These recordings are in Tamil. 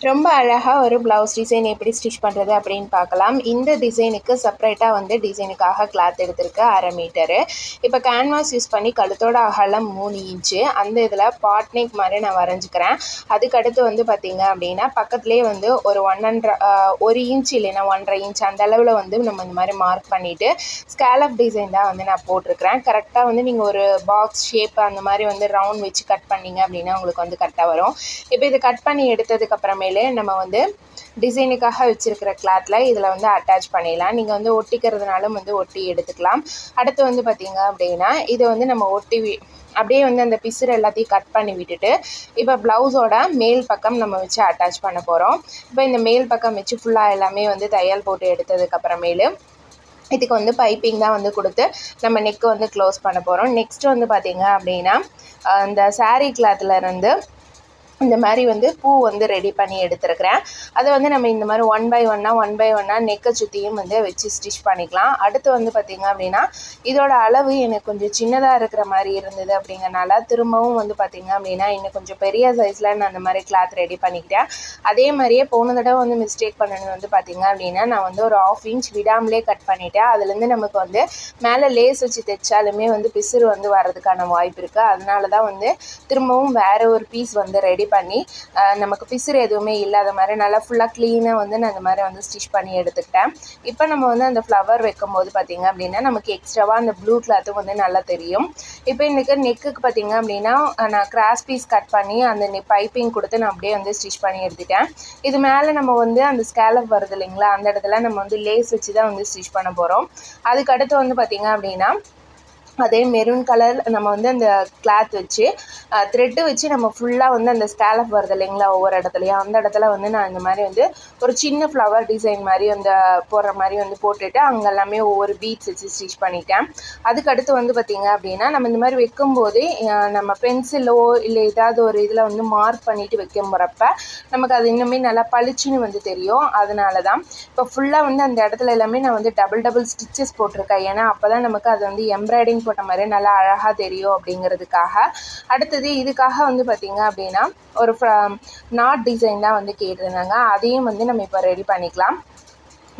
ரொம்ப அழகாக ஒரு ப்ளவுஸ் டிசைன் எப்படி ஸ்டிச் பண்ணுறது அப்படின்னு பார்க்கலாம். இந்த டிசைனுக்கு செப்பரேட்டாக வந்து டிசைனுக்காக கிளாத் எடுத்திருக்கு 1/2 மீட்டரு. இப்போ கேன்வாஸ் யூஸ் பண்ணி கழுத்தோட அகலம் 3 இன்ச்சு அந்த இதில் பாட் நெக் மாதிரி நான் வரைஞ்சிக்கிறேன். அதுக்கடுத்து வந்து பார்த்திங்க அப்படின்னா பக்கத்துலேயே வந்து ஒரு 1 இன்ச் இல்லைன்னா 1.5 இன்ச் அந்த அளவில் வந்து நம்ம இந்த மாதிரி மார்க் பண்ணிவிட்டு ஸ்கேலப் டிசைன் தான் வந்து நான் போட்டிருக்கிறேன். கரெக்டாக வந்து நீங்கள் ஒரு பாக்ஸ் ஷேப் அந்த மாதிரி வந்து ரவுண்ட் வச்சு கட் பண்ணிங்க அப்படின்னா உங்களுக்கு வந்து கரெக்டாக வரும். இப்போ இதை கட் பண்ணி எடுத்ததுக்கப்புறமேலே நம்ம வந்து டிசைனுக்காக வச்சுருக்கிற கிளாத்தில் இதில் வந்து அட்டாச் பண்ணிடலாம். நீங்கள் வந்து ஒட்டிக்கிறதுனாலும் வந்து ஒட்டி எடுத்துக்கலாம். அடுத்து வந்து பார்த்திங்க அப்படின்னா இதை வந்து நம்ம அப்படியே வந்து அந்த பிசுறு எல்லாத்தையும் கட் பண்ணி விட்டுட்டு இப்போ ப்ளவுஸோட மேல் பக்கம் நம்ம வச்சு அட்டாச் பண்ண போகிறோம். இப்போ இந்த மேல் பக்கம் வச்சு ஃபுல்லாக எல்லாமே வந்து தையல் போட்டு எடுத்ததுக்கப்புறமேலு இதுக்கு வந்து பைப்பிங் தான் வந்து கொடுத்து நம்ம நெக்கு வந்து க்ளோஸ் பண்ண போகிறோம். நெக்ஸ்ட் வந்து பார்த்திங்க அப்படின்னா இந்த சாரீ கிளாத்லேருந்து இந்த மாதிரி வந்து பூ வந்து ரெடி பண்ணி எடுத்துருக்கிறேன். அதை வந்து நம்ம இந்த மாதிரி 1 by 1 நெக்கை சுற்றியும் வந்து வச்சு ஸ்டிச் பண்ணிக்கலாம். அடுத்து வந்து பார்த்திங்க அப்படின்னா இதோட அளவு எனக்கு கொஞ்சம் சின்னதாக இருக்கிற மாதிரி இருந்தது அப்படிங்கிறனால திரும்பவும் வந்து பார்த்திங்க அப்படின்னா இன்னும் கொஞ்சம் பெரிய சைஸில் நான் அந்த மாதிரி கிளாத் ரெடி பண்ணிக்கிட்டேன். அதே மாதிரியே போன தடவை வந்து மிஸ்டேக் பண்ணது வந்து பார்த்திங்க அப்படின்னா நான் வந்து ஒரு 1/2 இன்ச் விடாமலே கட் பண்ணிவிட்டேன். அதுலேருந்து நமக்கு வந்து மேலே லேஸ் வச்சு தைச்சாலுமே வந்து பிசுறு வந்து வர்றதுக்கான வாய்ப்பு இருக்குது. அதனால தான் வந்து திரும்பவும் வேறு ஒரு பீஸ் வந்து ரெடி பண்ணி நமக்கு பிசுறு எதுவுமே இல்லாத மாதிரி நல்லா ஃபுல்லாக க்ளீனாக வந்து நான் இந்த மாதிரி வந்து ஸ்டிச் பண்ணி எடுத்துக்கிட்டேன். இப்போ நம்ம வந்து அந்த ஃப்ளவர் வைக்கும்போது பார்த்திங்க அப்படின்னா நமக்கு எக்ஸ்ட்ராவாக அந்த ப்ளூ கிளாத்தும் வந்து நல்லா தெரியும். இப்போ இன்றைக்கி நெக்குக்கு பார்த்திங்க அப்படின்னா நான் கிராஸ் பீஸ் கட் பண்ணி அந்த பைப்பிங் கொடுத்து நான் அப்படியே வந்து ஸ்டிச் பண்ணி எடுத்துட்டேன். இது மேலே நம்ம வந்து அந்த ஸ்கேலப் வருது இல்லைங்களா, அந்த இடத்துல நம்ம வந்து லேஸ் வச்சு தான் வந்து ஸ்டிச் பண்ண போகிறோம். அதுக்கடுத்து வந்து பார்த்திங்க அப்படின்னா அதே மெரூன் கலர் நம்ம வந்து அந்த கிளாத் வச்சு த்ரெட்டு வச்சு நம்ம ஃபுல்லாக வந்து அந்த ஸ்கேலப் வருது இல்லைங்களா ஒவ்வொரு இடத்துலையும் அந்த இடத்துல வந்து நான் இந்த மாதிரி வந்து ஒரு சின்ன ஃப்ளவர் டிசைன் மாதிரி அந்த போடுற மாதிரி வந்து போட்டுட்டு அங்கே எல்லாமே ஒவ்வொரு பீட்ஸ் வச்சு ஸ்டிச் பண்ணிட்டேன். அதுக்கடுத்து வந்து பார்த்திங்க அப்படின்னா நம்ம இந்த மாதிரி வைக்கும்போது நம்ம பென்சிலோ இல்லை ஏதாவது ஒரு இதில் வந்து மார்க் பண்ணிவிட்டு வைக்கும் போகிறப்ப நமக்கு அது இன்னுமே நல்லா பளிச்சுன்னு வந்து தெரியும். அதனால தான் இப்போ ஃபுல்லாக வந்து அந்த இடத்துல எல்லாமே நான் வந்து டபுள் ஸ்டிச்சஸ் போட்டிருக்கேன். ஏன்னா அப்போ தான் நமக்கு அது வந்து எம்ப்ராய்டிங் போட்ட மாதிரி நல்லா அழகாக தெரியும் அப்படிங்கிறதுக்காக. அடுத்தது இதுக்காக வந்து பார்த்திங்க அப்படின்னா ஒரு நாட் டிசைன் தான் வந்து கேட்டிருந்தாங்க. அதையும் வந்து நம்ம இப்போ ரெடி பண்ணிக்கலாம்.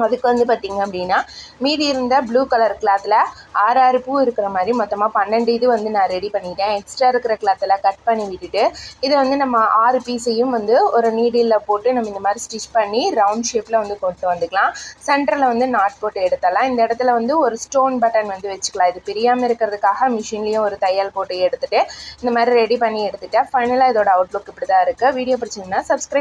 அதுக்கு வந்து பார்த்திங்க அப்படின்னா மீதி இருந்த ப்ளூ கலர் கிளாத்தில் 6 பூ இருக்கிற மாதிரி மொத்தமாக 12 இது வந்து நான் ரெடி பண்ணிட்டேன். எக்ஸ்ட்ரா இருக்கிற கிளாத்தில் கட் பண்ணி விட்டுட்டு இதை வந்து நம்ம 6 பீஸையும் வந்து ஒரு நீடில் போட்டு நம்ம இந்த மாதிரி ஸ்டிச் பண்ணி ரவுண்ட் ஷேப்பில் வந்து கொண்டு வந்துக்கலாம். சென்டரில் வந்து நாட் போட்டு எடுத்துடலாம். இந்த இடத்துல வந்து ஒரு ஸ்டோன் பட்டன் வந்து வச்சுக்கலாம். இது பிரியாமல் இருக்கிறதுக்காக மிஷின்லேயும் ஒரு தையல் போட்டு எடுத்துகிட்டு இந்த மாதிரி ரெடி பண்ணி எடுத்துகிட்டேன். ஃபைனலாக இதோட அவுட்லுக் இப்படி தான் இருக்குது. Video பிடிச்சிங்கன்னா subscribe